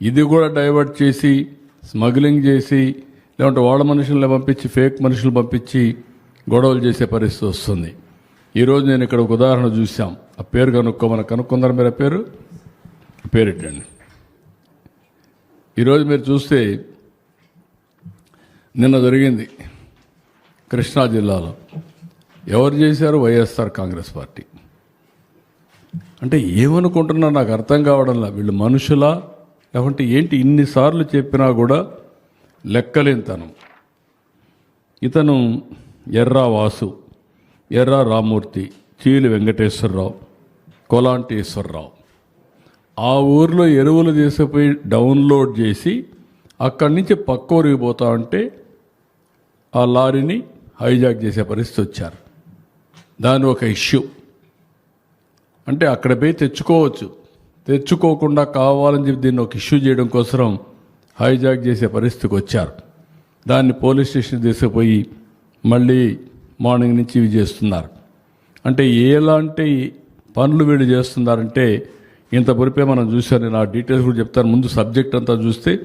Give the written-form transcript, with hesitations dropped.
ఇది కూడా డైవర్ట్ చేసి స్మగ్లింగ్ చేసి లేదంటే వాళ్ళ మనుషుల్ని పంపించి ఫేక్ మనుషులు పంపించి గొడవలు చేసే పరిస్థితి వస్తుంది. ఈరోజు నేను ఇక్కడ ఒక ఉదాహరణ చూసాం. ఆ పేరు కనుక్కుందరు మీరు. ఆ పేరు ఏంటండి? ఈరోజు మీరు చూస్తే నిన్న జరిగింది కృష్ణా జిల్లాలో. ఎవరు చేశారు? వైఎస్ఆర్ కాంగ్రెస్ పార్టీ. అంటే ఏమనుకుంటున్నా నాకు అర్థం కావడంలా. వీళ్ళు మనుషులా లేకుంటే ఏంటి? ఇన్నిసార్లు చెప్పినా కూడా లెక్కలేనితనం. ఇతను ఎర్రా వాసు, ఎర్రా రామూర్తి, చీలి వెంకటేశ్వరరావు, కొలాంటి ఈశ్వరరావు ఆ ఊర్లో ఎరువులు తీసుకుపోయి డౌన్లోడ్ చేసి అక్కడి నుంచి పక్క ఊరికి పోతా ఉంటే ఆ లారీని హైజాక్ చేసే పరిస్థితి వచ్చారు. దాని ఒక ఇష్యూ. అంటే అక్కడ పోయి తెచ్చుకోవచ్చు, తెచ్చుకోకుండా కావాలని చెప్పి దీన్ని ఒక ఇష్యూ చేయడం కోసం హైజాక్ చేసే పరిస్థితికి వచ్చారు. దాన్ని పోలీస్ స్టేషన్ తీసుకుపోయి మళ్ళీ మార్నింగ్ నుంచి ఇవి చేస్తున్నారు. అంటే ఎలాంటి పనులు వీళ్ళు చేస్తున్నారంటే ఇంత పొరిపే మనం చూశాను. నేను ఆ డీటెయిల్స్ కూడా చెప్తాను. ముందు సబ్జెక్ట్ అంతా చూస్తే